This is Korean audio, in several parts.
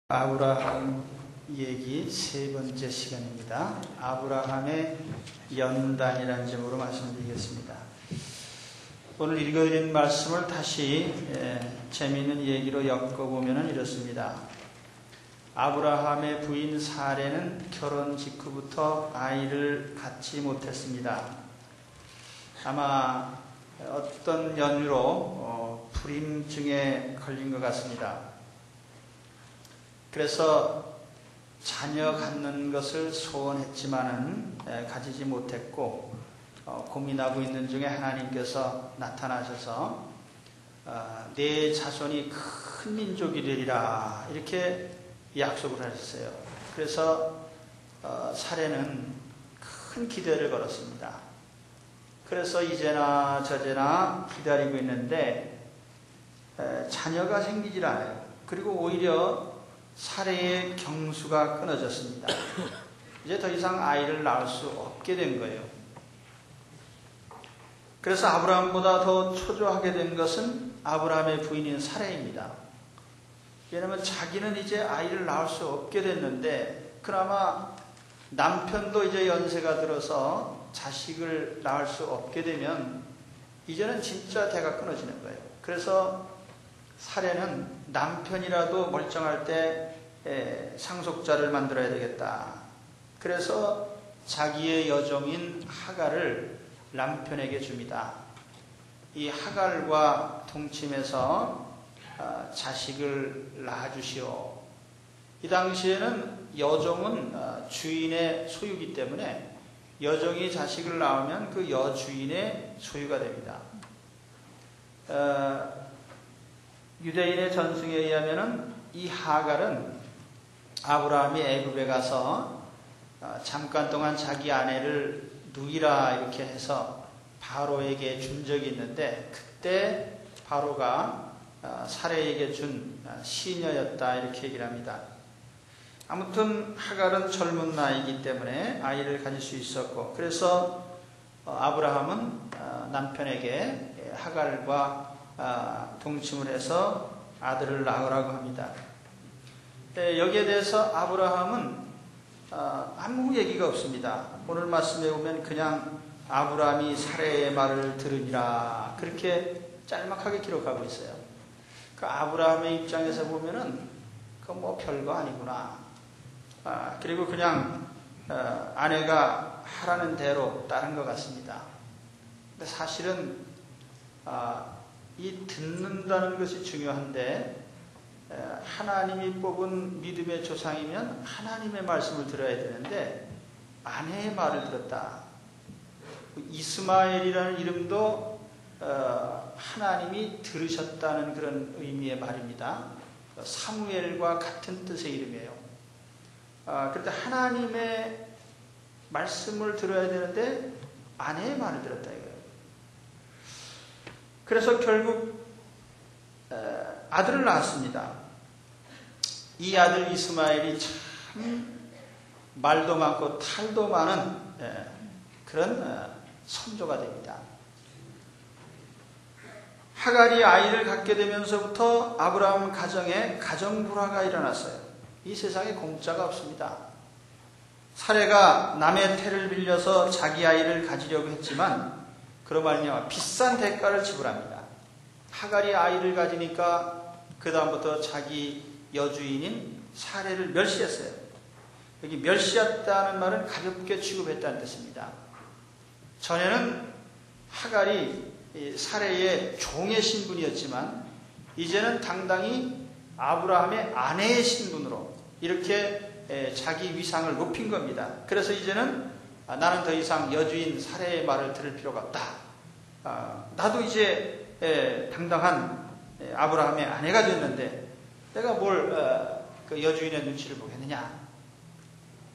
아브라함 얘기 세 번째 시간입니다. 아브라함의 연단이라는 제목으로 말씀드리겠습니다. 오늘 읽어드린 말씀을 다시 재미있는 얘기로 엮어보면 이렇습니다. 아브라함의 부인 사레는 결혼 직후부터 아이를 갖지 못했습니다. 아마 어떤 연유로 불임증에 걸린 것 같습니다. 그래서 자녀 갖는 것을 소원했지만은 가지지 못했고 고민하고 있는 중에 하나님께서 나타나셔서 내 자손이 큰 민족이 되리라 이렇게 약속을 하셨어요. 그래서 사레는 큰 기대를 걸었습니다. 그래서 이제나 저제나 기다리고 있는데 자녀가 생기질 않아요. 그리고 오히려 사레의 경수가 끊어졌습니다. 이제 더 이상 아이를 낳을 수 없게 된 거예요. 그래서 아브라함보다 더 초조하게 된 것은 아브라함의 부인인 사레입니다. 왜냐하면 자기는 이제 아이를 낳을 수 없게 됐는데 그나마 남편도 이제 연세가 들어서 자식을 낳을 수 없게 되면 이제는 진짜 대가 끊어지는 거예요. 그래서 사레는 남편이라도 멀쩡할 때 상속자를 만들어야 되겠다. 그래서 자기의 여종인 하갈을 남편에게 줍니다. 이 하갈과 동침해서 자식을 낳아주시오. 이 당시에는 여종은 주인의 소유이기 때문에 여종이 자식을 낳으면 그 여주인의 소유가 됩니다. 유대인의 전승에 의하면은 이 하갈은 아브라함이 애굽에 가서 잠깐 동안 자기 아내를 누이라 이렇게 해서 바로에게 준 적이 있는데 그때 바로가 사레에게 준 시녀였다 이렇게 얘기를 합니다. 아무튼 하갈은 젊은 나이이기 때문에 아이를 가질 수 있었고 그래서 아브라함은 남편에게 하갈과 동침을 해서 아들을 낳으라고 합니다. 여기에 대해서 아브라함은 아무 얘기가 없습니다. 오늘 말씀에 보면 그냥 아브라함이 사레의 말을 들으니라 그렇게 짤막하게 기록하고 있어요. 그 아브라함의 입장에서 보면은 그 뭐 별거 아니구나. 그리고 그냥 아내가 하라는 대로 따른 것 같습니다. 근데 사실은 이 듣는다는 것이 중요한데 하나님이 뽑은 믿음의 조상이면 하나님의 말씀을 들어야 되는데 아내의 말을 들었다. 이스마엘이라는 이름도 하나님이 들으셨다는 그런 의미의 말입니다. 사무엘과 같은 뜻의 이름이에요. 그런데 하나님의 말씀을 들어야 되는데 아내의 말을 들었다 이거예요. 그래서 결국 아들을 낳았습니다. 이 아들 이스마엘이 참 말도 많고 탈도 많은 그런 선조가 됩니다. 하갈이 아이를 갖게 되면서부터 아브라함 가정에 가정불화가 일어났어요. 이 세상에 공짜가 없습니다. 사레가 남의 태를 빌려서 자기 아이를 가지려고 했지만 그로 말미암아 비싼 대가를 지불합니다. 하갈이 아이를 가지니까 그 다음부터 자기 여주인인 사레를 멸시했어요. 여기 멸시했다는 말은 가볍게 취급했다는 뜻입니다. 전에는 하갈이 사레의 종의 신분이었지만 이제는 당당히 아브라함의 아내의 신분으로 이렇게 자기 위상을 높인 겁니다. 그래서 이제는 나는 더 이상 여주인 사레의 말을 들을 필요가 없다. 나도 이제 당당한 아브라함의 아내가 됐는데 내가 뭘 그 여주인의 눈치를 보겠느냐.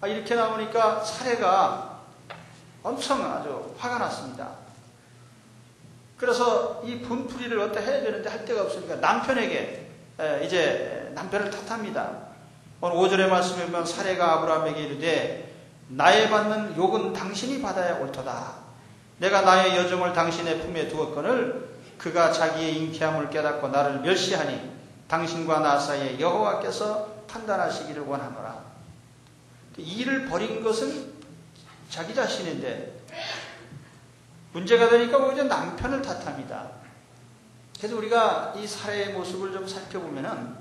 이렇게 나오니까 사레가 엄청 아주 화가 났습니다. 그래서 이 분풀이를 어떻게 해야 되는데 할 데가 없으니까 남편에게 이제 남편을 탓합니다. 오늘 5절의 말씀에 보면 사레가 아브라함에게 이르되 나의 받는 욕은 당신이 받아야 옳도다. 내가 나의 여종을 당신의 품에 두었거늘 그가 자기의 인기함을 깨닫고 나를 멸시하니 당신과 나 사이에 여호와께서 판단하시기를 원하노라. 일을 벌인 것은 자기 자신인데 문제가 되니까 오히려 남편을 탓합니다. 그래서 우리가 이 사례의 모습을 좀 살펴보면은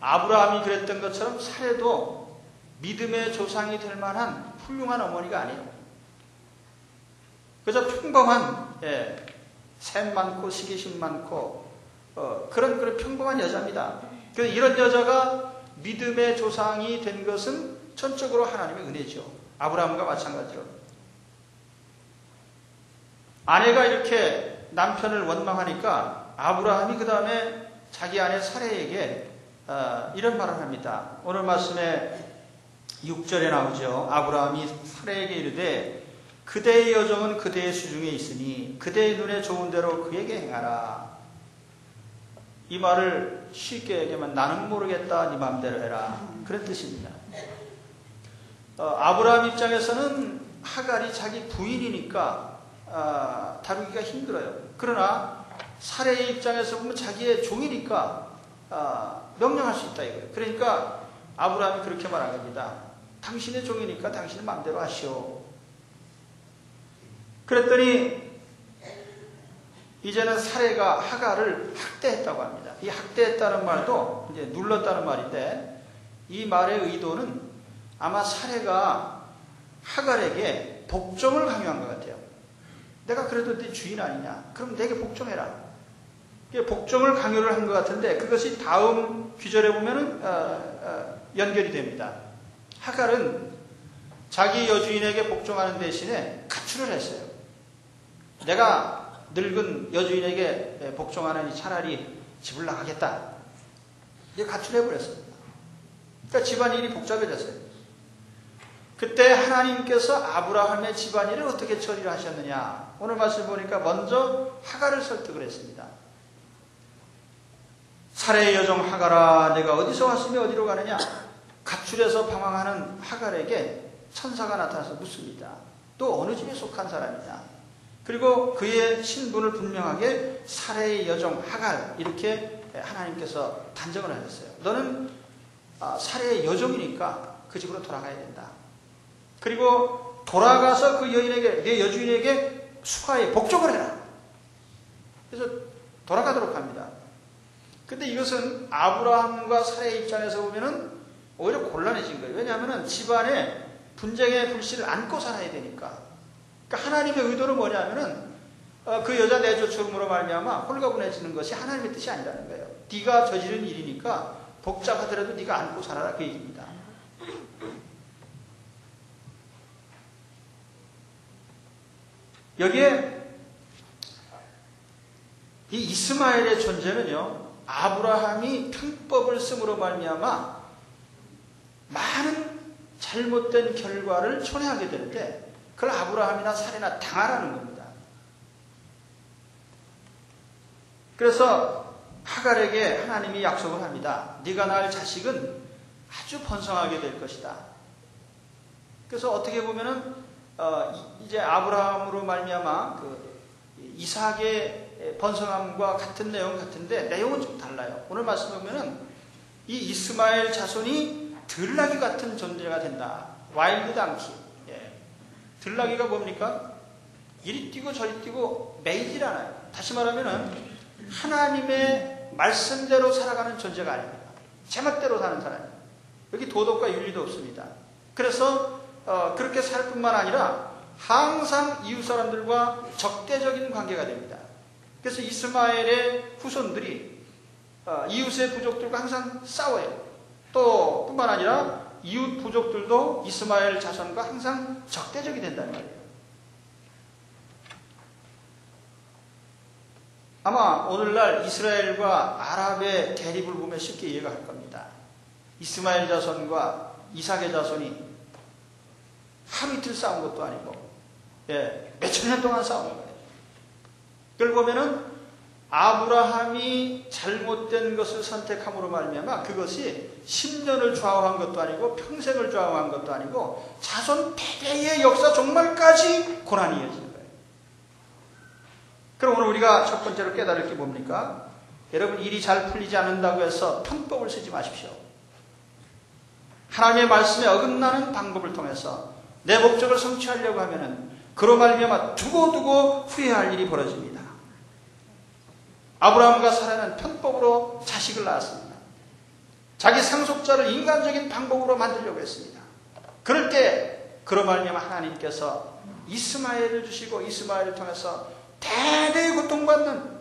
아브라함이 그랬던 것처럼 사례도 믿음의 조상이 될 만한 훌륭한 어머니가 아니에요. 그저 평범한 셈 많고 시기심 많고 그런 평범한 여자입니다. 그래서 이런 여자가 믿음의 조상이 된 것은 전적으로 하나님의 은혜죠. 아브라함과 마찬가지로 아내가 이렇게 남편을 원망하니까 아브라함이 그 다음에 자기 아내 사레에게 이런 말을 합니다. 오늘 말씀에 6절에 나오죠. 아브라함이 사레에게 이르되 그대의 여정은 그대의 수중에 있으니 그대의 눈에 좋은 대로 그에게 행하라. 이 말을 쉽게 얘기하면 나는 모르겠다 네 마음대로 해라. 그런 뜻입니다. 아브라함 입장에서는 하갈이 자기 부인이니까 다루기가 힘들어요. 그러나 사레의 입장에서 보면 자기의 종이니까 명령할 수 있다 이거예요. 그러니까 아브라함이 그렇게 말한 겁니다. 당신의 종이니까 당신의 마음대로 하시오. 그랬더니 이제는 사레가 하갈을 학대했다고 합니다. 이 학대했다는 말도 이제 눌렀다는 말인데 이 말의 의도는 아마 사레가 하갈에게 복종을 강요한 것 같아요. 내가 그래도 네 주인 아니냐? 그럼 내게 복종해라. 복종을 강요를 한 것 같은데 그것이 다음 귀절에 보면은 연결이 됩니다. 하갈은 자기 여주인에게 복종하는 대신에 가출을 했어요. 내가 늙은 여주인에게 복종하느니 차라리 집을 나가겠다. 이제 가출해버렸습니다. 그러니까 집안일이 복잡해졌어요. 그때 하나님께서 아브라함의 집안일을 어떻게 처리를 하셨느냐. 오늘 말씀 보니까 먼저 하갈을 설득을 했습니다. 사레의 여종 하갈아 내가 어디서 왔으며 어디로 가느냐. 가출해서 방황하는 하갈에게 천사가 나타나서 묻습니다. 또 어느 집에 속한 사람이냐. 그리고 그의 신분을 분명하게 사레의 여종 하갈 이렇게 하나님께서 단정을 하셨어요. 너는 사레의 여종이니까 그 집으로 돌아가야 된다. 그리고 돌아가서 그 여인에게 내 여주인에게 수하에 복종을 해라. 그래서 돌아가도록 합니다. 근데 이것은 아브라함과 사레의 입장에서 보면은 오히려 곤란해진 거예요. 왜냐하면 집안에 분쟁의 불씨를 안고 살아야 되니까. 그러니까 하나님의 의도는 뭐냐면은 그 여자 내조처음으로 말미암아 홀가분해지는 것이 하나님의 뜻이 아니라는 거예요. 네가 저지른 일이니까 복잡하더라도 네가 안고 살아라 그 얘기입니다. 여기에 이 이스마엘의 존재는요. 아브라함이 편법을 쓰므로 말미암아 많은 잘못된 결과를 초래하게 되는데 그걸 아브라함이나 사레나 당하라는 겁니다. 그래서 하갈에게 하나님이 약속을 합니다. 네가 낳을 자식은 아주 번성하게 될 것이다. 그래서 어떻게 보면은 이제 아브라함으로 말미암아 그 이삭의 번성함과 같은 내용 같은데 내용은 좀 달라요. 오늘 말씀 보면은 이 이스마엘 자손이 들나귀 같은 존재가 된다. 와일드 당키. 들나귀가 뭡니까? 이리 뛰고 저리 뛰고 매이질 않아요. 다시 말하면은 하나님의 말씀대로 살아가는 존재가 아닙니다. 제멋대로 사는 사람이에요. 여기 도덕과 윤리도 없습니다. 그래서 그렇게 살 뿐만 아니라 항상 이웃 사람들과 적대적인 관계가 됩니다. 그래서 이스마엘의 후손들이 이웃의 부족들과 항상 싸워요. 또 뿐만 아니라 이웃 부족들도 이스마엘 자손과 항상 적대적이 된다는 말이에요. 아마 오늘날 이스라엘과 아랍의 대립을 보면 쉽게 이해가 할 겁니다. 이스마엘 자손과 이삭의 자손이 하루 이틀 싸운 것도 아니고 몇천 년 동안 싸운 거예요. 그걸 보면은 아브라함이 잘못된 것을 선택함으로 말미암아 그것이 10년을 좌우한 것도 아니고 평생을 좌우한 것도 아니고 자손 대대의 역사 종말까지 고난이 이어지는 거예요. 그럼 오늘 우리가 첫 번째로 깨달을 게 뭡니까? 여러분 일이 잘 풀리지 않는다고 해서 편법을 쓰지 마십시오. 하나님의 말씀에 어긋나는 방법을 통해서 내 목적을 성취하려고 하면은 그로 말미암아 두고두고 후회할 일이 벌어집니다. 아브라함과 사라는 편법으로 자식을 낳았습니다. 자기 상속자를 인간적인 방법으로 만들려고 했습니다. 그럴 때 그로 말미암아 하나님께서 이스마엘을 주시고 이스마엘을 통해서 대대의 고통받는,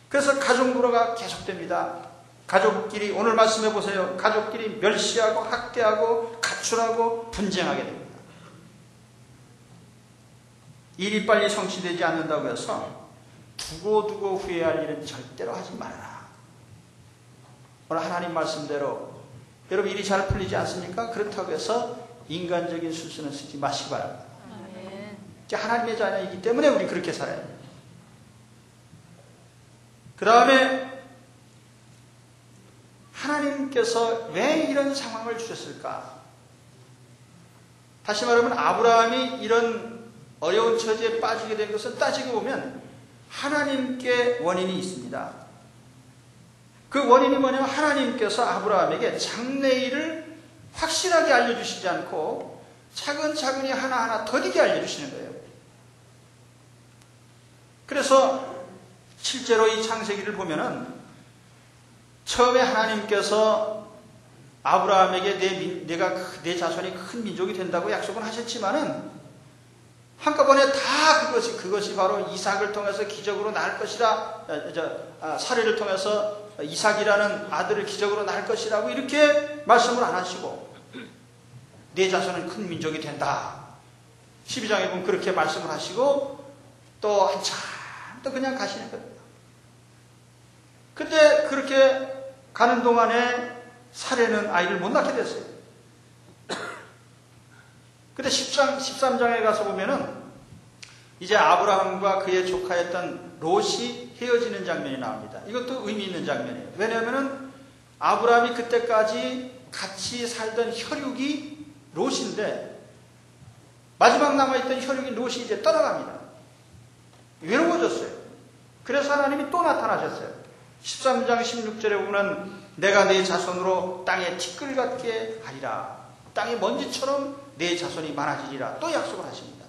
그래서 가족노로가 계속됩니다. 가족끼리, 오늘 말씀해 보세요. 가족끼리 멸시하고 학대하고 가출하고 분쟁하게 됩니다. 일이 빨리 성취되지 않는다고 해서 두고두고 후회할 일은 절대로 하지 말아라. 오늘 하나님 말씀대로 여러분 일이 잘 풀리지 않습니까? 그렇다고 해서 인간적인 수순을 쓰지 마시기 바랍니다. 하나님의 자녀이기 때문에 우리 그렇게 살아야 돼요. 그 다음에 하나님께서 왜 이런 상황을 주셨을까? 다시 말하면 아브라함이 이런 어려운 처지에 빠지게 된 것은 따지고 보면 하나님께 원인이 있습니다. 그 원인이 뭐냐면 하나님께서 아브라함에게 장래일을 확실하게 알려주시지 않고 차근차근히 하나하나 더디게 알려주시는 거예요. 그래서 실제로 이 창세기를 보면은 처음에 하나님께서 아브라함에게 내가 내 자손이 큰 민족이 된다고 약속은 하셨지만은 한꺼번에 다 그것이 바로 이삭을 통해서 기적으로 낳을 것이라, 사례를 통해서 이삭이라는 아들을 기적으로 낳을 것이라고 이렇게 말씀을 안 하시고 내 자손은 큰 민족이 된다. 12장에 보면 그렇게 말씀을 하시고 또 한참 또 그냥 가시는 겁니다. 근데 그렇게 가는 동안에 사례는 아이를 못 낳게 됐어요. 근데 13장에 가서 보면은 이제 아브라함과 그의 조카였던 롯이 헤어지는 장면이 나옵니다. 이것도 의미 있는 장면이에요. 왜냐하면은 아브라함이 그때까지 같이 살던 혈육이 롯인데 마지막 남아있던 혈육인 롯이 이제 떠나갑니다. 외로워졌어요. 그래서 하나님이 또 나타나셨어요. 13장 16절에 보면 내가 네 자손으로 땅에 티끌 같게 하리라. 땅의 먼지처럼 내 자손이 많아지리라. 또 약속을 하십니다.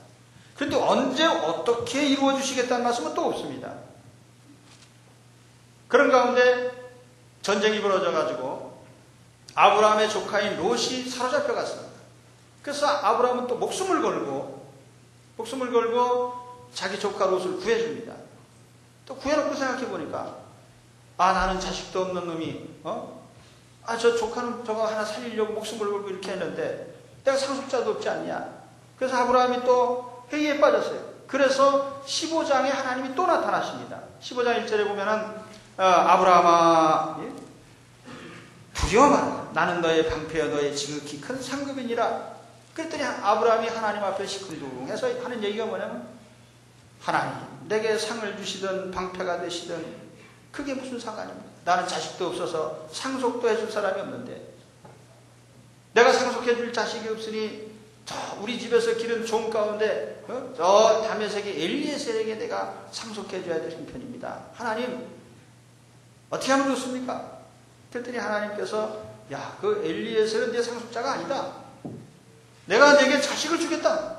그런데 언제 어떻게 이루어 주시겠다는 말씀은 또 없습니다. 그런 가운데 전쟁이 벌어져가지고 아브라함의 조카인 롯이 사로잡혀 갔습니다. 그래서 아브라함은 또 목숨을 걸고 자기 조카 롯을 구해줍니다. 또 구해놓고 생각해보니까 나는 자식도 없는 놈이 저 조카는 저거 하나 살리려고 목숨을 걸고 이렇게 했는데 내가 상속자도 없지 않냐. 그래서 아브라함이 또 회의에 빠졌어요. 그래서 15장에 하나님이 또 나타나십니다. 15장 1절에 보면은 아브라함아 두려워 마라. 나는 너의 방패여 너의 지극히 큰 상급이니라. 그랬더니 아브라함이 하나님 앞에 시큰둥해서 하는 얘기가 뭐냐면 하나님 내게 상을 주시든 방패가 되시든 그게 무슨 상관입니까? 나는 자식도 없어서 상속도 해줄 사람이 없는데 내가 상속해줄 자식이 없으니 저 우리 집에서 기른 종 가운데 저 다메섹의 엘리에셀에게 내가 상속해줘야 될 형편입니다. 하나님 어떻게 하면 좋습니까? 그랬더니 하나님께서 그 엘리에셀은 내 상속자가 아니다. 내가 내게 자식을 주겠다.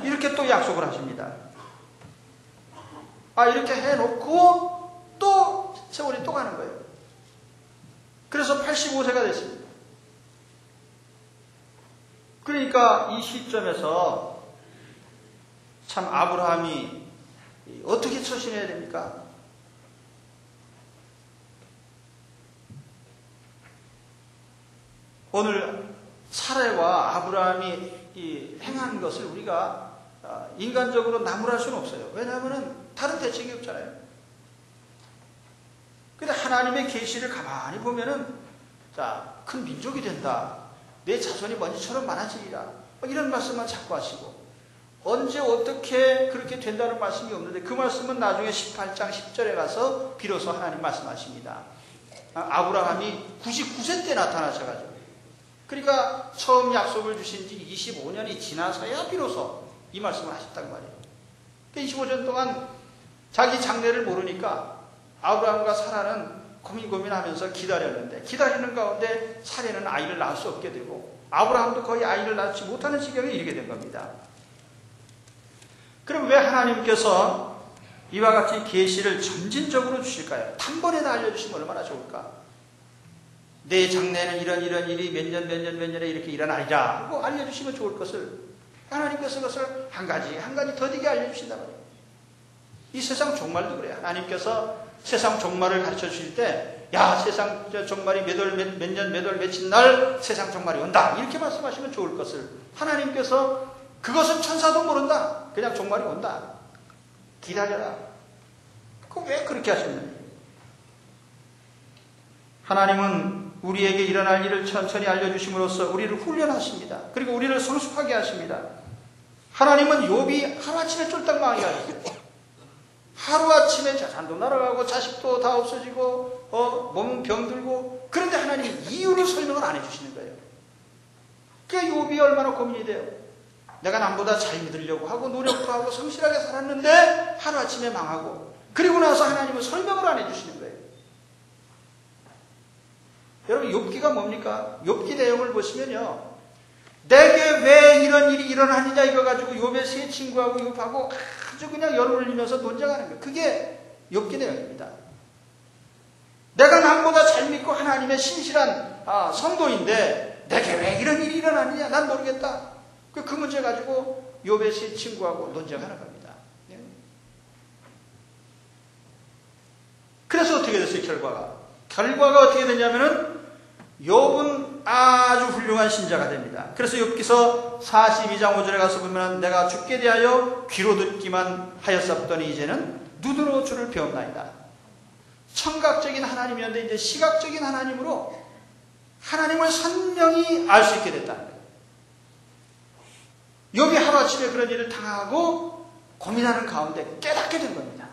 이렇게 또 약속을 하십니다. 이렇게 해놓고 또 세월이 또 가는 거예요. 그래서 85세가 됐습니다. 그러니까 이 시점에서 참 아브라함이 어떻게 처신해야 됩니까? 오늘 사례와 아브라함이 행한 것을 우리가 인간적으로 나무랄 수는 없어요. 왜냐하면 다른 대책이 없잖아요. 근데 하나님의 계시를 가만히 보면은 큰 민족이 된다. 내 자손이 먼지처럼 많아지리라. 이런 말씀만 자꾸 하시고 언제 어떻게 그렇게 된다는 말씀이 없는데 그 말씀은 나중에 18장 10절에 가서 비로소 하나님 말씀하십니다. 아브라함이 99세 때 나타나셔가지고 그러니까 처음 약속을 주신 지 25년이 지나서야 비로소 이 말씀을 하셨단 말이에요. 25년 동안 자기 장래를 모르니까 아브라함과 사라는 고민하면서 기다렸는데 기다리는 가운데 사례는 아이를 낳을 수 없게 되고 아브라함도 거의 아이를 낳지 못하는 지경에 이르게 된 겁니다. 그럼 왜 하나님께서 이와 같이 계시를 점진적으로 주실까요? 단번에 다 알려주시면 얼마나 좋을까? 내 장래에는 이런 일이 몇 년에 이렇게 일어나리라 하고 알려주시면 좋을 것을 하나님께서 그것을 한 가지 더디게 알려주신단 말이에요. 이 세상 종말도 그래요. 하나님께서 세상 종말을 가르쳐 주실 때, 야, 세상 종말이 몇 년, 며칠 날 세상 종말이 온다. 이렇게 말씀하시면 좋을 것을 하나님께서 그것은 천사도 모른다. 그냥 종말이 온다. 기다려라. 왜 그렇게 하셨느냐? 하나님은 우리에게 일어날 일을 천천히 알려주심으로써 우리를 훈련하십니다. 그리고 우리를 성숙하게 하십니다. 하나님은 욥이 하루아침에 쫄딱 망하게 하셨어요. 하루아침에 자산도 날아가고 자식도 다 없어지고 몸은 병들고 그런데 하나님이 이유를 설명을 안 해주시는 거예요. 그러니까 욥이 얼마나 고민이 돼요. 내가 남보다 잘 믿으려고 하고 노력도 하고 성실하게 살았는데 하루아침에 망하고 그리고 나서 하나님은 설명을 안 해주시는 거예요. 여러분 욥기가 뭡니까? 욥기 내용을 보시면요. 내게 왜 이런 일이 일어나느냐 이거 가지고 욥의 세 친구하고 욥하고 아주 그냥 열을 올리면서 논쟁하는 거예요. 그게 욥기 내용입니다. 내가 남보다 잘 믿고 하나님의 신실한 성도인데 내게 왜 이런 일이 일어나느냐 난 모르겠다. 그 문제 가지고 욥의 세 친구하고 논쟁하는 겁니다. 그래서 어떻게 됐어요? 결과가 어떻게 됐냐면은 욥은 아주 훌륭한 신자가 됩니다. 그래서 욥기서 42장 5절에 가서 보면 내가 주께 대하여 귀로 듣기만 하였었더니 이제는 눈으로 주를 배웠나이다. 청각적인 하나님이었는데 이제 시각적인 하나님으로 하나님을 선명히 알 수 있게 됐다는 거예요. 욥이 하루아침에 그런 일을 당하고 고민하는 가운데 깨닫게 된 겁니다.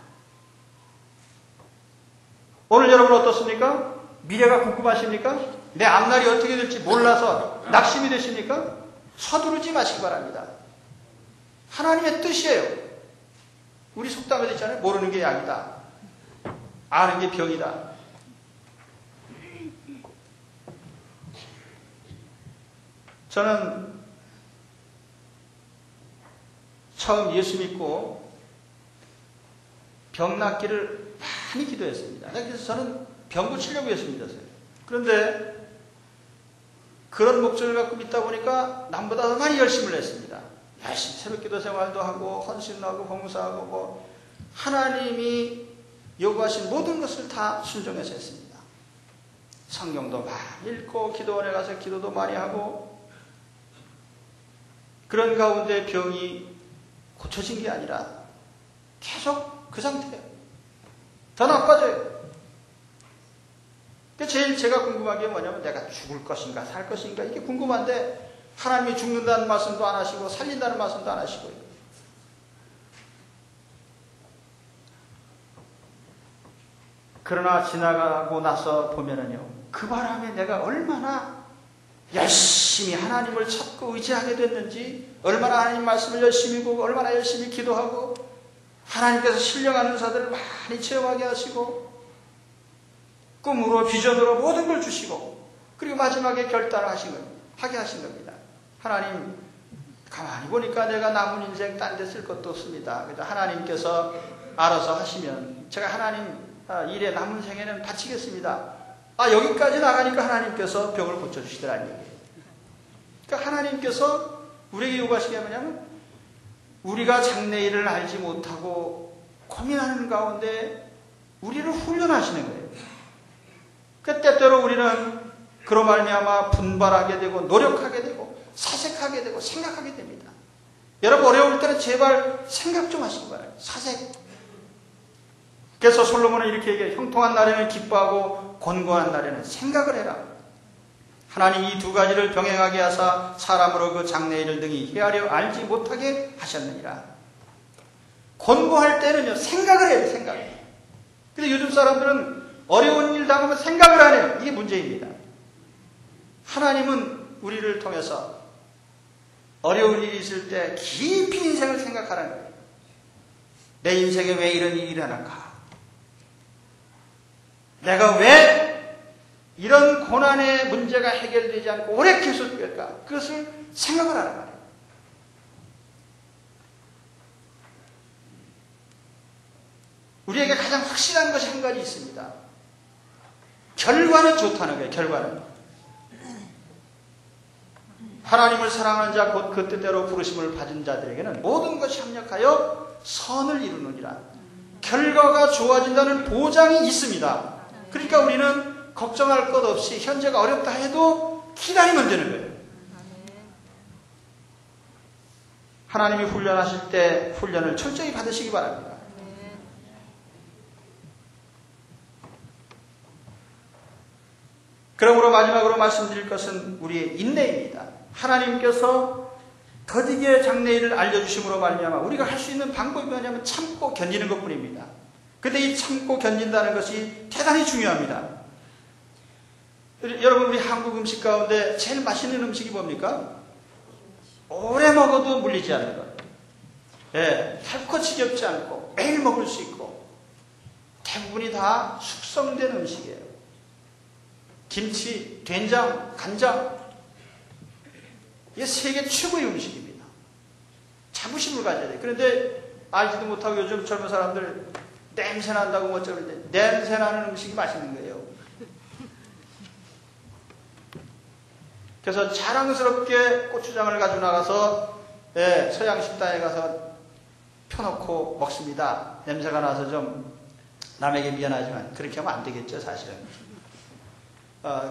오늘 여러분 어떻습니까? 미래가 궁금하십니까? 내 앞날이 어떻게 될지 몰라서 낙심이 되십니까? 서두르지 마시기 바랍니다. 하나님의 뜻이에요. 우리 속담에 있잖아요. 모르는 게 약이다. 아는 게 병이다. 저는 처음 예수 믿고 병 낫기를 많이 기도했습니다. 그래서 저는 병 고치려고 예수 믿었어요. 그런데 그런 목적을 갖고 믿다 보니까 남보다 더 많이 열심을 했습니다. 열심히 새벽기도 생활도 하고 헌신도 하고 봉사하고 하나님이 요구하신 모든 것을 다 순종해서 했습니다. 성경도 많이 읽고 기도원에 가서 기도도 많이 하고 그런 가운데 병이 고쳐진 게 아니라 계속 그 상태예요. 더 나빠져요. 제일 제가 궁금한 게 뭐냐면 내가 죽을 것인가 살 것인가 이게 궁금한데 하나님이 죽는다는 말씀도 안 하시고 살린다는 말씀도 안 하시고 그러나 지나가고 나서 보면은요 그 바람에 내가 얼마나 열심히 하나님을 찾고 의지하게 됐는지 얼마나 하나님 말씀을 열심히 보고 얼마나 열심히 기도하고 하나님께서 신령한 은사들을 많이 체험하게 하시고 꿈으로 비전으로 모든 걸 주시고 그리고 마지막에 결단을 하게 하신 겁니다. 하나님 가만히 보니까 내가 남은 인생 딴 데 쓸 것도 없습니다. 그래서 하나님께서 알아서 하시면 제가 하나님 일에 남은 생에는 바치겠습니다. 여기까지 나가니까 하나님께서 병을 고쳐주시더라는 얘기예요. 그러니까 하나님께서 우리에게 요구하시게 뭐냐면 우리가 장래일을 알지 못하고 고민하는 가운데 우리를 훈련하시는 거예요. 그 때때로 우리는 그로 말미암아 분발하게 되고 노력하게 되고 사색하게 되고 생각하게 됩니다. 여러분 어려울 때는 제발 생각 좀 하시기 바라요. 사색. 그래서 솔로몬은 이렇게 얘기해요. 형통한 날에는 기뻐하고 곤고한 날에는 생각을 해라. 하나님 이 두 가지를 병행하게 하사 사람으로 그 장래일을 능히 헤아려 알지 못하게 하셨느니라. 곤고할 때는요 생각을 해야 돼요. 생각을. 근데 요즘 사람들은 어려운 일 당하면 생각을 안 해요. 이게 문제입니다. 하나님은 우리를 통해서 어려운 일이 있을 때 깊이 인생을 생각하라는 거예요. 내 인생에 왜 이런 일이 일어날까? 내가 왜 이런 고난의 문제가 해결되지 않고 오래 계속될까? 그것을 생각을 하란 말이에요. 우리에게 가장 확실한 것이 한 가지 있습니다. 결과는 좋다는 거예요. 결과는. 하나님을 사랑하는 자 곧 그 뜻대로 부르심을 받은 자들에게는 모든 것이 합력하여 선을 이루느니라. 결과가 좋아진다는 보장이 있습니다. 그러니까 우리는 걱정할 것 없이 현재가 어렵다 해도 기다리면 되는 거예요. 하나님이 훈련하실 때 훈련을 철저히 받으시기 바랍니다. 그러므로 마지막으로 말씀드릴 것은 우리의 인내입니다. 하나님께서 더디게 장래일을 알려주심으로 말미암아 우리가 할 수 있는 방법이 뭐냐면 참고 견디는 것뿐입니다. 그런데 이 참고 견딘다는 것이 대단히 중요합니다. 여러분, 우리 한국 음식 가운데 제일 맛있는 음식이 뭡니까? 오래 먹어도 물리지 않는 것. 예, 달고 지겹지 않고 매일 먹을 수 있고 대부분이 다 숙성된 음식이에요. 김치, 된장, 간장, 이게 세계 최고의 음식입니다. 자부심을 가져야 돼요. 그런데 알지도 못하고 요즘 젊은 사람들 냄새 난다고 뭐 어쩌는데 냄새 나는 음식이 맛있는 거예요. 그래서 자랑스럽게 고추장을 가지고 나가서 서양 식당에 가서 펴놓고 먹습니다. 냄새가 나서 좀 남에게 미안하지만 그렇게 하면 안 되겠죠, 사실은.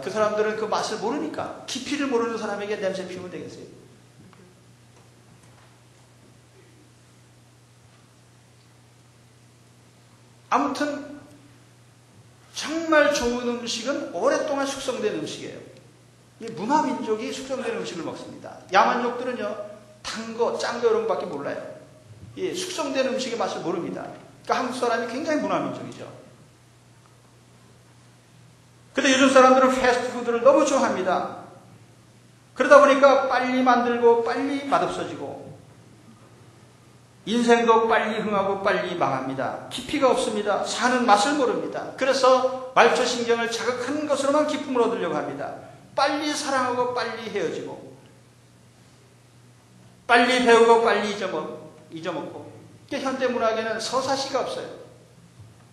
그 사람들은 그 맛을 모르니까 깊이를 모르는 사람에게 냄새 피우면 되겠어요. 아무튼 정말 좋은 음식은 오랫동안 숙성된 음식이에요. 이 문화민족이 숙성된 음식을 먹습니다. 야만족들은요, 단 거, 짠 거 이런 거밖에 몰라요. 이 숙성된 음식의 맛을 모릅니다. 그러니까 한국 사람이 굉장히 문화민족이죠. 근데 요즘 사람들은 패스트푸드를 너무 좋아합니다. 그러다 보니까 빨리 만들고 빨리 맛없어지고 인생도 빨리 흥하고 빨리 망합니다. 깊이가 없습니다. 사는 맛을 모릅니다. 그래서 말초신경을 자극하는 것으로만 기쁨을 얻으려고 합니다. 빨리 사랑하고 빨리 헤어지고 빨리 배우고 빨리 잊어먹고 현대문학에는 서사시가 없어요.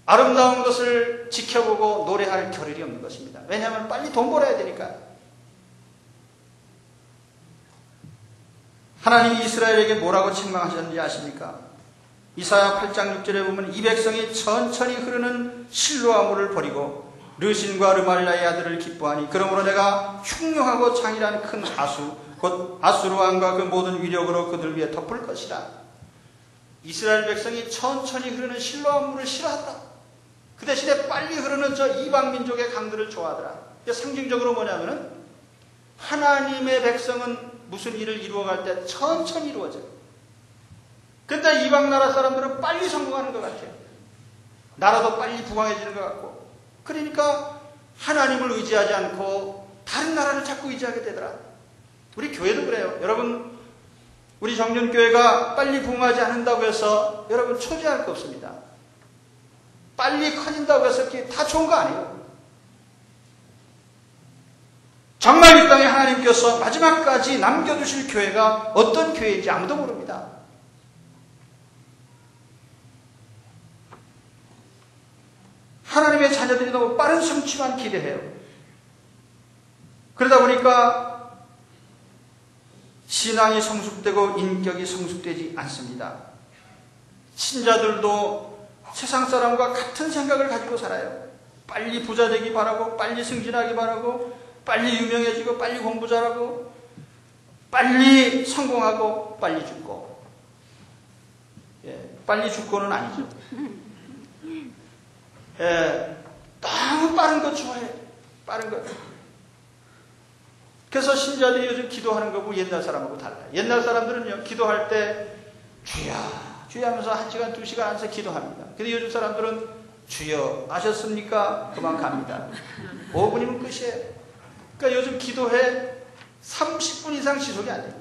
아름다운 것을 지켜보고 노래할 겨를이 없는 것입니다. 왜냐하면 빨리 돈 벌어야 되니까. 하나님이 이스라엘에게 뭐라고 책망하셨는지 아십니까? 이사야 8장 6절에 보면 이 백성이 천천히 흐르는 실로아 물을 버리고 르신과 르말라의 아들을 기뻐하니 그러므로 내가 흉흉하고 장이란 큰 하수 곧 아수르 왕과 그 모든 위력으로 그들 위에 덮을 것이라. 이스라엘 백성이 천천히 흐르는 실로아 물을 싫어하더라. 그 대신에 빨리 흐르는 저 이방 민족의 강들을 좋아하더라. 이게 상징적으로 뭐냐면은 하나님의 백성은 무슨 일을 이루어갈 때 천천히 이루어져요. 그런데 이방 나라 사람들은 빨리 성공하는 것 같아요. 나라도 빨리 부강해지는 것 같고. 그러니까 하나님을 의지하지 않고 다른 나라를 자꾸 의지하게 되더라. 우리 교회도 그래요. 여러분, 우리 정년교회가 빨리 부흥하지 않는다고 해서 여러분 초조할 거 없습니다. 빨리 커진다고 해서 그게 다 좋은 거 아니에요. 정말 이 땅에 하나님께서 마지막까지 남겨두실 교회가 어떤 교회인지 아무도 모릅니다. 하나님의 자녀들이 너무 빠른 성취만 기대해요. 그러다 보니까 신앙이 성숙되고 인격이 성숙되지 않습니다. 신자들도 세상 사람과 같은 생각을 가지고 살아요. 빨리 부자 되기 바라고, 빨리 승진하기 바라고, 빨리 유명해지고, 빨리 공부 잘하고, 빨리 성공하고, 빨리 죽고. 빨리 죽고는 아니죠. 너무 빠른 거 좋아해. 빠른 거. 그래서 신자들이 요즘 기도하는 거고 옛날 사람하고 달라요. 옛날 사람들은요, 기도할 때 주야 주여 하면서 1시간, 2시간 앉아서 기도합니다. 근데 요즘 사람들은 주여 아셨습니까? 그만 갑니다. 5분이면 끝이에요. 그러니까 요즘 기도회 30분 이상 지속이 안 돼요.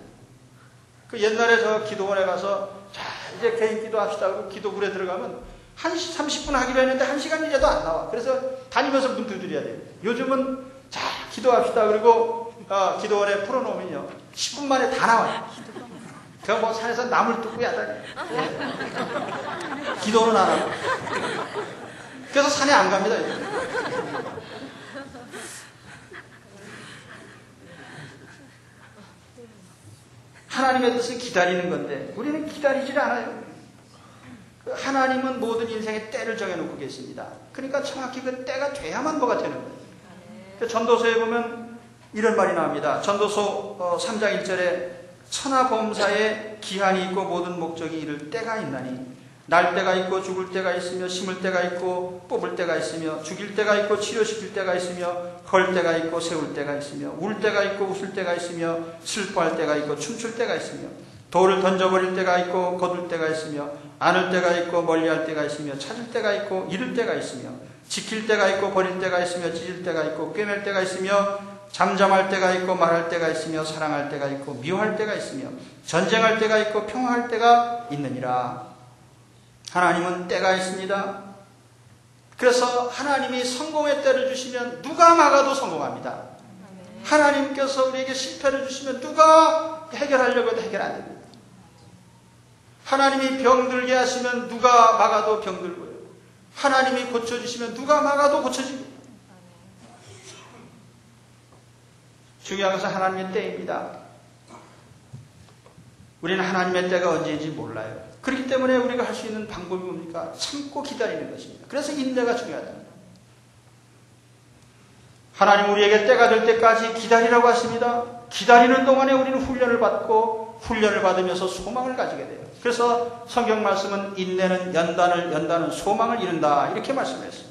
그 옛날에 저 기도원에 가서 자 이제 개인 기도합시다 하고 기도불에 들어가면 1시 30분 하기로 했는데 1시간 이래도 안 나와. 그래서 다니면서 문 두드려야 돼요. 요즘은 자, 기도합시다. 그리고 기도원에 풀어놓으면요 10분 만에 다 나와요. 그냥 뭐 산에서 나물 뜯고 야단이에요. 기도는 안 하고. 그래서 산에 안 갑니다. 하나님의 뜻은 기다리는 건데 우리는 기다리질 않아요. 하나님은 모든 인생의 때를 정해놓고 계십니다. 그러니까 정확히 그 때가 돼야만 뭐가 되는 거예요. 전도서에 보면 이런 말이 나옵니다. 전도서 3장 1절에 천하범사에 기한이 있고 모든 목적이 이를 때가 있나니 날 때가 있고 죽을 때가 있으며 심을 때가 있고 뽑을 때가 있으며 죽일 때가 있고 치료시킬 때가 있으며 헐 때가 있고 세울 때가 있으며 울 때가 있고 웃을 때가 있으며 슬퍼할 때가 있고 춤출 때가 있으며 돌을 던져버릴 때가 있고 거둘 때가 있으며 안을 때가 있고 멀리할 때가 있으며 찾을 때가 있고 잃을 때가 있으며 지킬 때가 있고 버릴 때가 있으며 찢을 때가 있고 꿰맬 때가 있으며 잠잠할 때가 있고 말할 때가 있으며 사랑할 때가 있고 미워할 때가 있으며 전쟁할 때가 있고 평화할 때가 있느니라. 하나님은 때가 있습니다. 그래서 하나님이 성공의 때를 주시면 누가 막아도 성공합니다. 하나님께서 우리에게 실패를 주시면 누가 해결하려고 해도 해결 안 됩니다. 하나님이 병들게 하시면 누가 막아도 병들고요. 하나님이 고쳐주시면 누가 막아도 고쳐집니다. 중요한 것은 하나님의 때입니다. 우리는 하나님의 때가 언제인지 몰라요. 그렇기 때문에 우리가 할 수 있는 방법이 뭡니까? 참고 기다리는 것입니다. 그래서 인내가 중요하다. 하나님 우리에게 때가 될 때까지 기다리라고 하십니다. 기다리는 동안에 우리는 훈련을 받고 훈련을 받으면서 소망을 가지게 돼요. 그래서 성경 말씀은 인내는 연단은 소망을 이룬다 이렇게 말씀했습니다.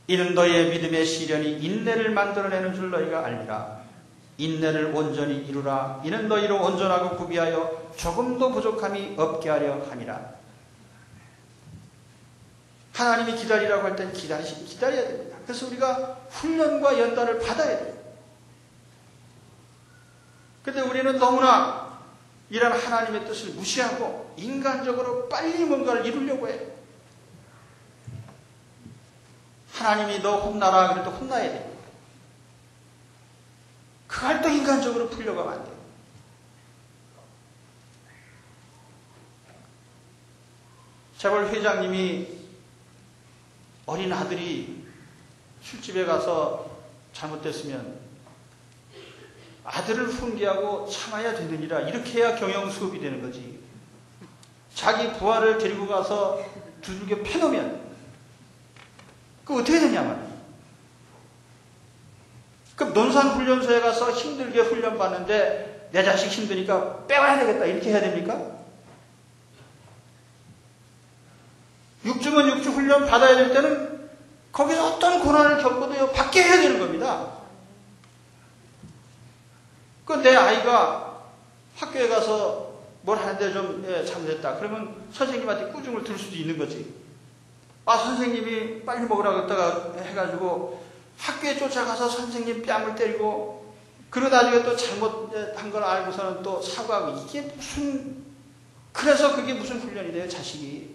이는 너희의 믿음의 시련이 인내를 만들어내는 줄 너희가 알리라. 인내를 온전히 이루라. 이는 너희로 온전하고 구비하여 조금도 부족함이 없게 하려 함이라. 하나님이 기다리라고 할 땐 기다려야 됩니다. 그래서 우리가 훈련과 연단을 받아야 돼요. 그런데 우리는 너무나 이런 하나님의 뜻을 무시하고 인간적으로 빨리 뭔가를 이루려고 해요. 하나님이 너 혼나라 그래도 혼나야 돼요. 그걸 또 인간적으로 풀려고 하면 안 돼요. 재벌 회장님이 어린 아들이 술집에 가서 잘못됐으면 아들을 훈계하고 참아야 되느니라 이렇게 해야 경영 수업이 되는 거지. 자기 부하를 데리고 가서 두들겨 패놓으면 그거 어떻게 되냐면 그럼 논산훈련소에 가서 힘들게 훈련받는데 내 자식 힘드니까 빼와야 되겠다 이렇게 해야 됩니까? 육주면 육주 훈련 받아야 될 때는 거기서 어떤 고난을 겪어도요 받게 해야 되는 겁니다. 그 내 아이가 학교에 가서 뭘 하는데 좀 잘못했다. 그러면 선생님한테 꾸중을 들을 수도 있는 거지. 아 선생님이 빨리 먹으라고 했다가 해가지고 학교에 쫓아가서 선생님 뺨을 때리고 그러고 나중에 또 잘못한 걸 알고서는 또 사과하고 이게 무슨 그래서 그게 무슨 훈련이 돼요 자식이.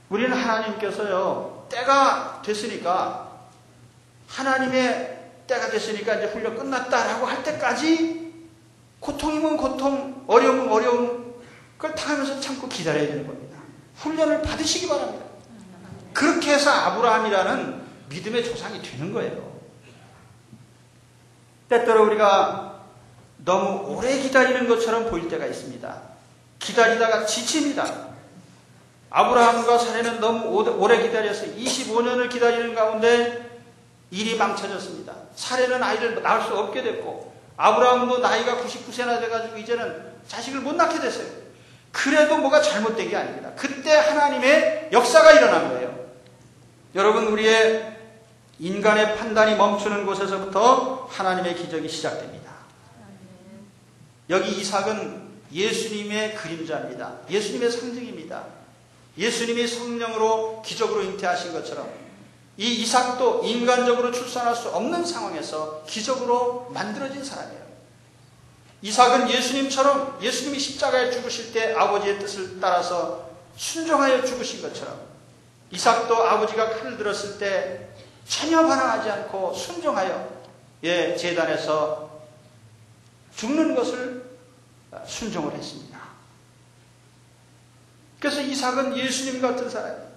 우리는 하나님께서요 때가 됐으니까 하나님의 때가 됐으니까 이제 훈련 끝났다라고 할 때까지 고통이면 고통, 어려움은 어려움 그걸 당하면서 참고 기다려야 되는 겁니다. 훈련을 받으시기 바랍니다. 그렇게 해서 아브라함이라는 믿음의 조상이 되는 거예요. 때때로 우리가 너무 오래 기다리는 것처럼 보일 때가 있습니다. 기다리다가 지칩니다. 아브라함과 사례는 너무 오래 기다렸어요. 25년을 기다리는 가운데 일이 망쳐졌습니다. 사례는 아이를 낳을 수 없게 됐고 아브라함도 나이가 99세나 돼가지고 이제는 자식을 못 낳게 됐어요. 그래도 뭐가 잘못된 게 아닙니다. 그때 하나님의 역사가 일어난 거예요. 여러분 우리의 인간의 판단이 멈추는 곳에서부터 하나님의 기적이 시작됩니다. 여기 이삭은 예수님의 그림자입니다. 예수님의 상징입니다. 예수님이 성령으로 기적으로 잉태하신 것처럼 이 이삭도 인간적으로 출산할 수 없는 상황에서 기적으로 만들어진 사람이에요. 이삭은 예수님처럼 예수님이 십자가에 죽으실 때 아버지의 뜻을 따라서 순종하여 죽으신 것처럼 이삭도 아버지가 칼을 들었을 때 전혀 반항하지 않고 순종하여 제단에서 죽는 것을 순종을 했습니다. 그래서 이삭은 예수님 같은 사람이에요.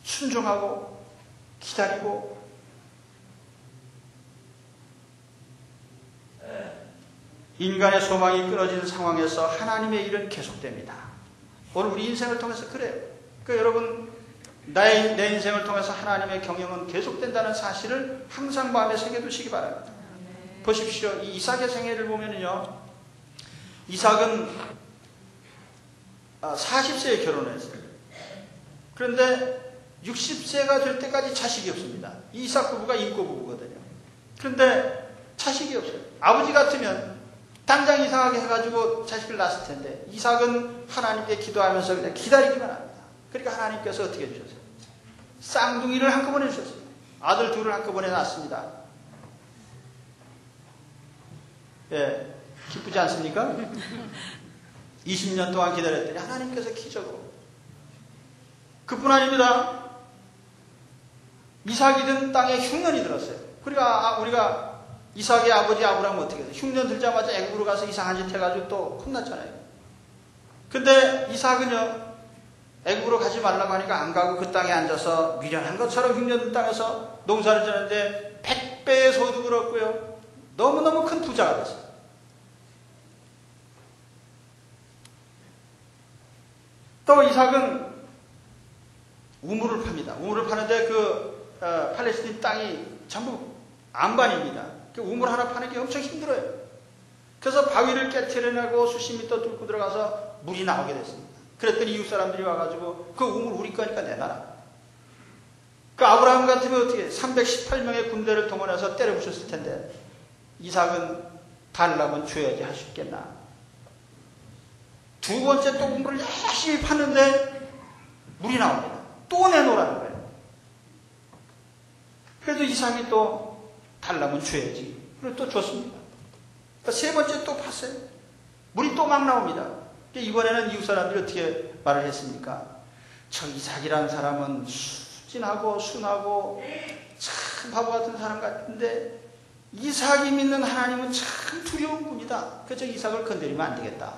순종하고 기다리고 인간의 소망이 끊어진 상황에서 하나님의 일은 계속됩니다. 오늘 우리 인생을 통해서 그래요. 그러니까 여러분 내 인생을 통해서 하나님의 경영은 계속된다는 사실을 항상 마음에 새겨두시기 바랍니다. 보십시오. 이 이삭의 생애를 보면요. 이삭은 40세에 결혼을 했어요. 그런데 60세가 될 때까지 자식이 없습니다. 이 이삭 부부가 인고 부부거든요. 그런데 자식이 없어요. 아버지 같으면 당장 이상하게 해가지고 자식을 낳았을 텐데 이삭은 하나님께 기도하면서 그냥 기다리기만 합니다. 그러니까 하나님께서 어떻게 해주셨어요? 쌍둥이를 한꺼번에 주셨어요. 아들 둘을 한꺼번에 낳았습니다. 예, 기쁘지 않습니까? 20년 동안 기다렸더니 하나님께서 기적으로. 그뿐 아닙니다. 이삭이 든 땅에 흉년이 들었어요. 그러니까 우리가 이삭의 아버지 아브라함은 어떻게 했어요? 흉년 들자마자 애굽으로 가서 이상한 짓 해가지고 또 혼났잖아요. 근데 이삭은요, 애굽으로 가지 말라고 하니까 안 가고 그 땅에 앉아서 미련한 것처럼 흉년 든 땅에서 농사를 지었는데 100배의 소득을 얻고요. 너무너무 큰 부자가 됐어요. 또 이삭은 우물을 팝니다. 우물을 파는데 팔레스틴 땅이 전부 안반입니다. 그 우물 하나 파는 게 엄청 힘들어요. 그래서 바위를 깨트려내고 수십 미터 뚫고 들어가서 물이 나오게 됐습니다. 그랬더니 이웃 사람들이 와가지고 그 우물 우리 거니까 내놔라. 그 아브라함 같으면 어떻게 318명의 군대를 동원해서 때려 부셨을 텐데 이삭은 달라면 줘야지 할 수 있겠나. 두 번째 또 우물을 열심히 팠는데 물이 나옵니다. 또 내놓으라는 거예요. 그래도 이삭이 또 달라면 줘야지. 그리고 또 줬습니다. 그러니까 세 번째 또 팠어요. 물이 또 막 나옵니다. 이번에는 이웃 사람들이 어떻게 말을 했습니까? 저 이삭이라는 사람은 순진하고 순하고 참 바보 같은 사람 같은데 이삭이 믿는 하나님은 참 두려운 분이다. 그래서 이삭을 건드리면 안 되겠다.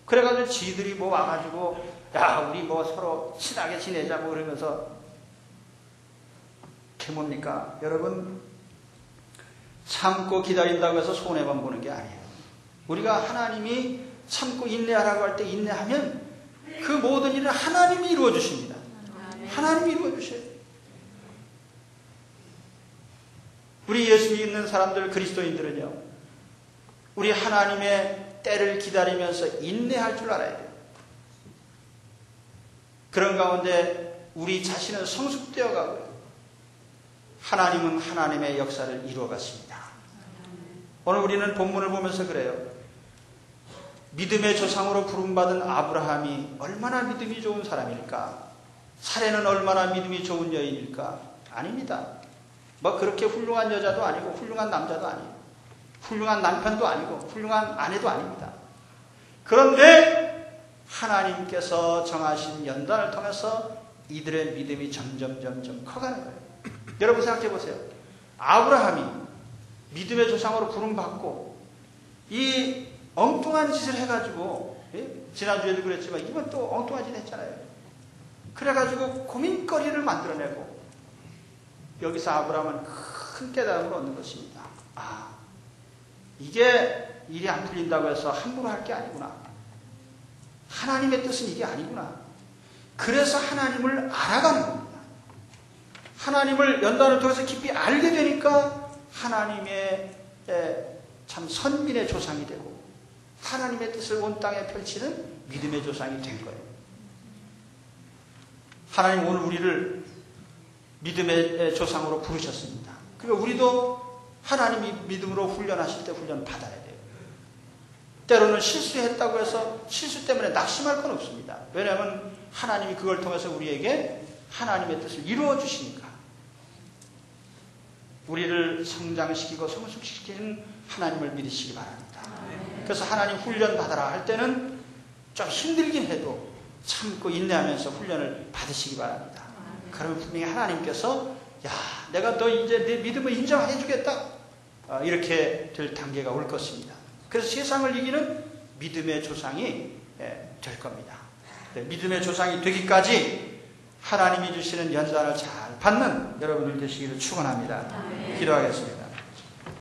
그래가지고 지들이 뭐 와가지고 야 우리 뭐 서로 친하게 지내자 뭐 그러면서 그게 뭡니까? 여러분 참고 기다린다고 해서 손해만 보는 게 아니에요. 우리가 하나님이 참고 인내하라고 할 때 인내하면 그 모든 일을 하나님이 이루어 주십니다. 하나님이 이루어 주셔요. 우리 예수 믿는 사람들 그리스도인들은요. 우리 하나님의 때를 기다리면서 인내할 줄 알아야 돼요. 그런 가운데 우리 자신은 성숙되어 가고요. 하나님은 하나님의 역사를 이루어갔습니다. 오늘 우리는 본문을 보면서 그래요. 믿음의 조상으로 부름받은 아브라함이 얼마나 믿음이 좋은 사람일까? 사례는 얼마나 믿음이 좋은 여인일까? 아닙니다. 뭐 그렇게 훌륭한 여자도 아니고 훌륭한 남자도 아니고 훌륭한 남편도 아니고 훌륭한 아내도 아닙니다. 그런데 하나님께서 정하신 연단을 통해서 이들의 믿음이 점점 커가는 거예요. 여러분 생각해 보세요. 아브라함이 믿음의 조상으로 부름받고 이 엉뚱한 짓을 해가지고 지난주에도 그랬지만 이번 또 엉뚱한 짓 했잖아요. 그래가지고 고민거리를 만들어내고 여기서 아브라함은 큰 깨달음을 얻는 것입니다. 아, 이게 일이 안 풀린다고 해서 함부로 할 게 아니구나. 하나님의 뜻은 이게 아니구나. 그래서 하나님을 알아가는 겁니다. 하나님을 연단을 통해서 깊이 알게 되니까 하나님의 참 선민의 조상이 되고 하나님의 뜻을 온 땅에 펼치는 믿음의 조상이 된 거예요. 하나님 오늘 우리를 믿음의 조상으로 부르셨습니다. 그러니까 우리도 하나님이 믿음으로 훈련하실 때 훈련 받아야 돼요. 때로는 실수했다고 해서 실수 때문에 낙심할 건 없습니다. 왜냐하면 하나님이 그걸 통해서 우리에게 하나님의 뜻을 이루어 주시니까 우리를 성장시키고 성숙시키는 하나님을 믿으시기 바랍니다. 그래서 하나님 훈련 받아라 할 때는 좀 힘들긴 해도 참고 인내하면서 훈련을 받으시기 바랍니다. 그러면 분명히 하나님께서 야, 내가 너 이제 내 믿음을 인정해 주겠다, 이렇게 될 단계가 올 것입니다. 그래서 세상을 이기는 믿음의 조상이 될 겁니다. 믿음의 조상이 되기까지 하나님이 주시는 연단을 잘 받는 여러분들 되시기를 축원합니다. 기도하겠습니다.